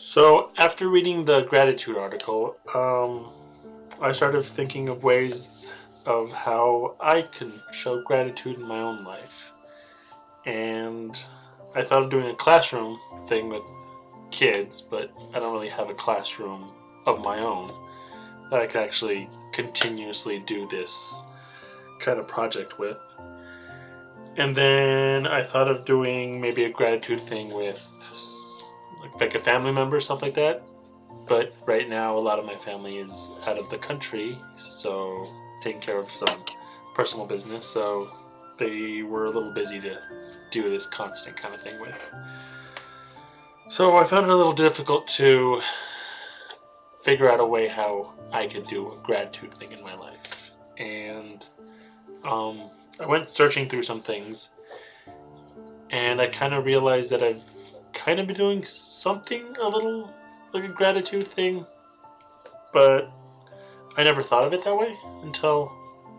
So after reading the gratitude article, I started thinking of ways of how I can show gratitude in my own life. And I thought of doing a classroom thing with kids, but I don't really have a classroom of my own that I could actually continuously do this kind of project with. And then I thought of doing maybe a gratitude thing with like a family member, stuff like that. But right now, a lot of my family is out of the country, so taking care of some personal business. So they were a little busy to do this constant kind of thing with. So I found it a little difficult to figure out a way how I could do a gratitude thing in my life. And I went searching through some things, and I kind of realized that I've kind of been doing something a little like a gratitude thing, but I never thought of it that way until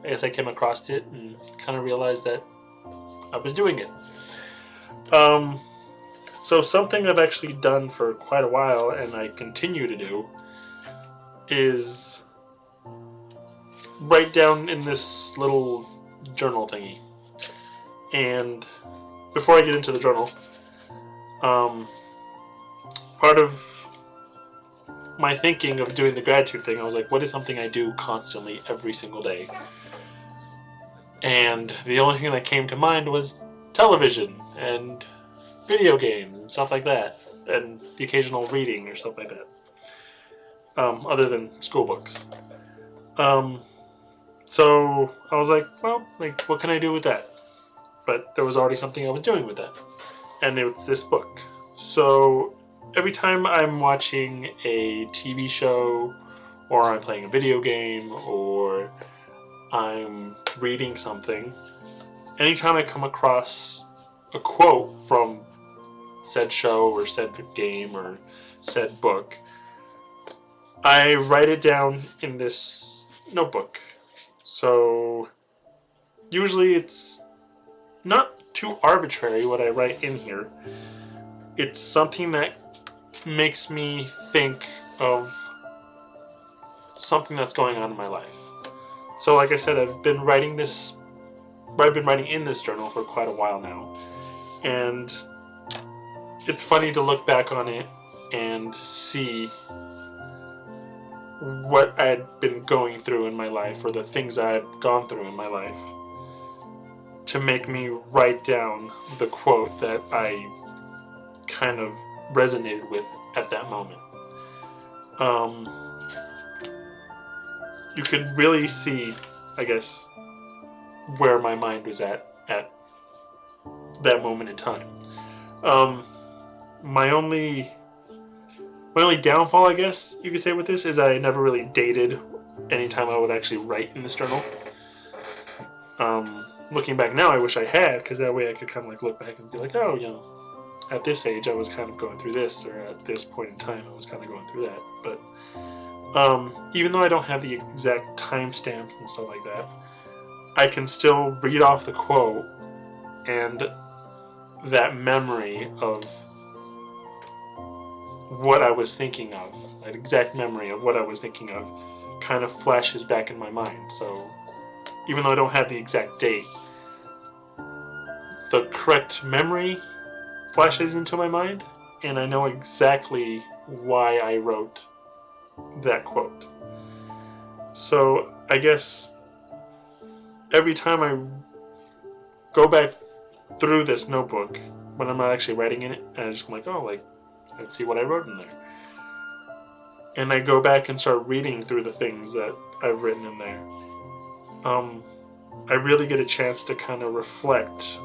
I guess I came across it and kind of realized that I was doing it. Um, so something I've actually done for quite a while and I continue to do is write down in this little journal thingy. And before I get into the journal, um, part of my thinking of doing the gratitude thing, I was like, what is something I do constantly every single day? And the only thing that came to mind was television and video games and stuff like that, and the occasional reading or stuff like that, other than school books. Um, so I was like, well, like, what can I do with that? But there was already something I was doing with that, and it's this book. So every time I'm watching a TV show, or I'm playing a video game, or I'm reading something, anytime I come across a quote from said show or said game or said book, I write it down in this notebook. So usually it's not too arbitrary what I write in here. It's something that makes me think of something that's going on in my life. So like I said, I've been writing in this journal for quite a while now. And it's funny to look back on it and see what I'd been going through in my life, or the things I'd gone through in my life, to make me write down the quote that I kind of resonated with at that moment. You could really see, I guess, where my mind was at that moment in time. Um, my only downfall, I guess you could say, with this is I never really dated anytime I would actually write in this journal. Looking back now, I wish I had, because that way I could kind of like look back and be like, oh, at this age I was kind of going through this, or at this point in time I was kind of going through that. But even though I don't have the exact timestamps and stuff like that, I can still read off the quote, and that memory of what I was thinking of, that exact memory of what I was thinking of, kind of flashes back in my mind. So even though I don't have the exact date, the correct memory flashes into my mind, and I know exactly why I wrote that quote. So I guess every time I go back through this notebook, when I'm not actually writing in it, I just like, oh, like, let's see what I wrote in there. And I go back and start reading through the things that I've written in there. I really get a chance to kind of reflect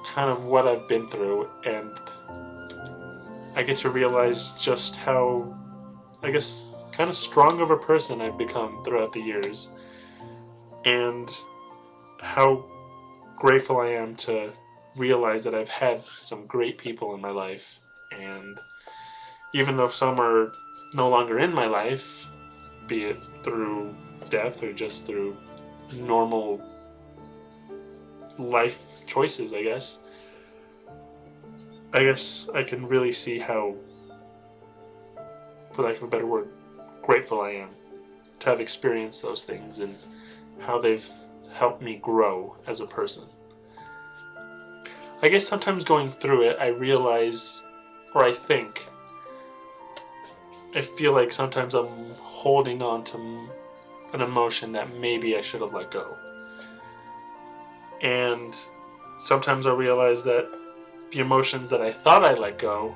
kind of what I've been through, and I get to realize just how, I guess, kind of strong of a person I've become throughout the years, and how grateful I am to realize that I've had some great people in my life. And even though some are no longer in my life, be it through death or just through normal life choices, I guess, I guess I can really see how, for lack of a better word, grateful I am to have experienced those things and how they've helped me grow as a person. I guess sometimes going through it, I realize, or I feel like sometimes I'm holding on to an emotion that maybe I should have let go. And sometimes I realize that the emotions that I thought I let go,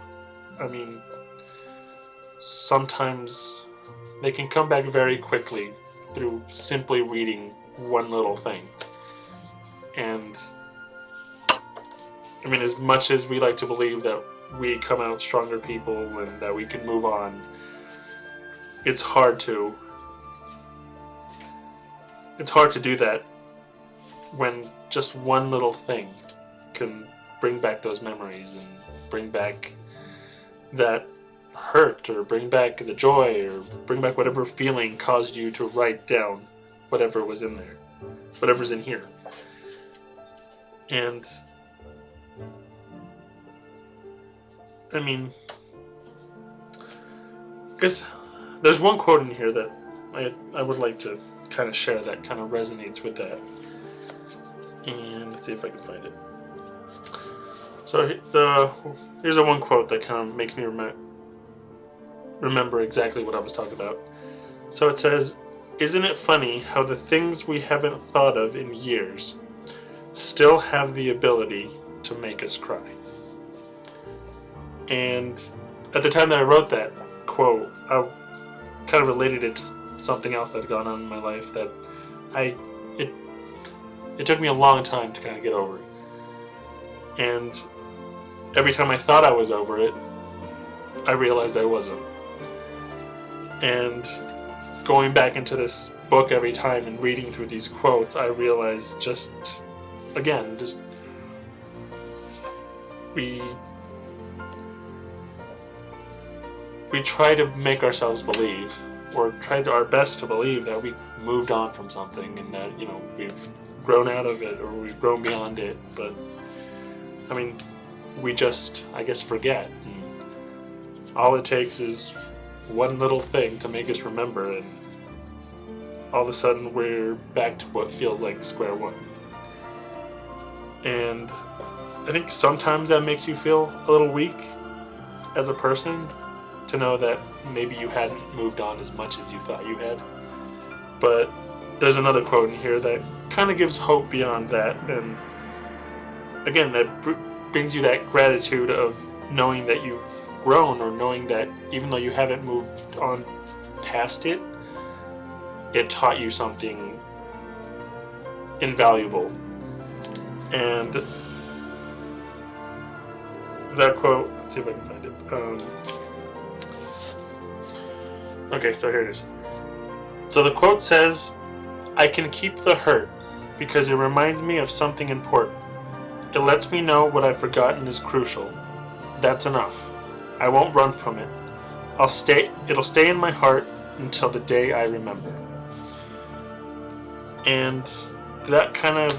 sometimes they can come back very quickly through simply reading one little thing. And as much as we like to believe that we come out stronger people and that we can move on, it's hard to do that when just one little thing can bring back those memories and bring back that hurt, or bring back the joy, or bring back whatever feeling caused you to write down whatever was in there, whatever's in here. And guess there's one quote in here that I would like to kind of share that kind of resonates with that. And let's see if I can find it. So here's a one quote that kind of makes me remember exactly what I was talking about. So it says, "Isn't it funny how the things we haven't thought of in years still have the ability to make us cry?" And at the time that I wrote that quote, I kind of related it to something else that had gone on in my life that it took me a long time to kind of get over. And every time I thought I was over it, I realized I wasn't. And going back into this book every time and reading through these quotes, I realized we try to make ourselves believe, or try our best to believe, that we moved on from something and that, we've grown out of it or we've grown beyond it. But we just, I guess, forget. And all it takes is one little thing to make us remember, and all of a sudden we're back to what feels like square one. And I think sometimes that makes you feel a little weak as a person, to know that maybe you hadn't moved on as much as you thought you had. But there's another quote in here that kind of gives hope beyond that, and again, that brings you that gratitude of knowing that you've grown, or knowing that even though you haven't moved on past it, it taught you something invaluable. And that quote, let's see if I can find it. Okay, so here it is. So the quote says, "I can keep the hurt because it reminds me of something important. It lets me know what I've forgotten is crucial. That's enough. I won't run from it. It'll stay in my heart until the day I remember." And that kind of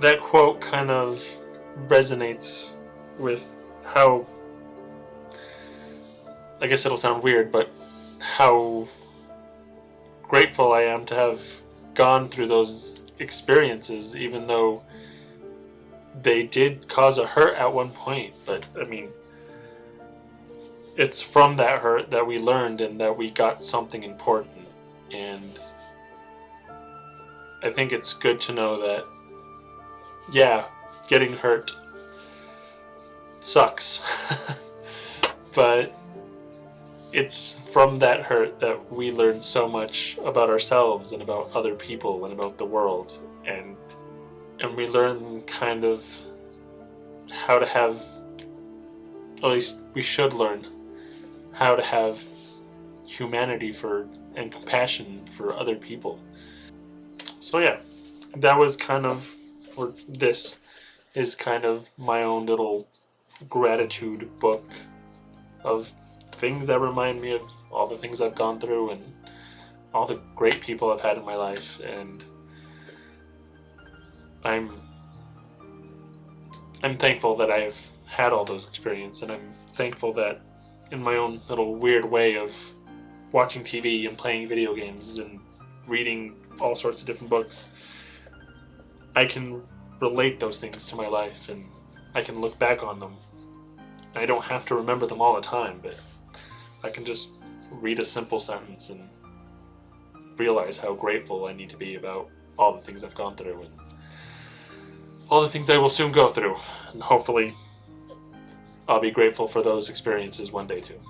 that quote kind of resonates with how, I guess it'll sound weird, but how grateful I am to have gone through those experiences, even though they did cause a hurt at one point. But it's from that hurt that we learned and that we got something important. And I think it's good to know that, yeah, getting hurt sucks. But it's from that hurt that we learn so much about ourselves and about other people and about the world. And we learn kind of how to have, at least we should learn how to have humanity and compassion for other people. So yeah, that was kind of, or this is kind of my own little gratitude book of things that remind me of all the things I've gone through and all the great people I've had in my life. And I'm thankful that I've had all those experiences, and I'm thankful that in my own little weird way of watching TV and playing video games and reading all sorts of different books, I can relate those things to my life, and I can look back on them. I don't have to remember them all the time, but I can just read a simple sentence and realize how grateful I need to be about all the things I've gone through and all the things I will soon go through. And hopefully I'll be grateful for those experiences one day too.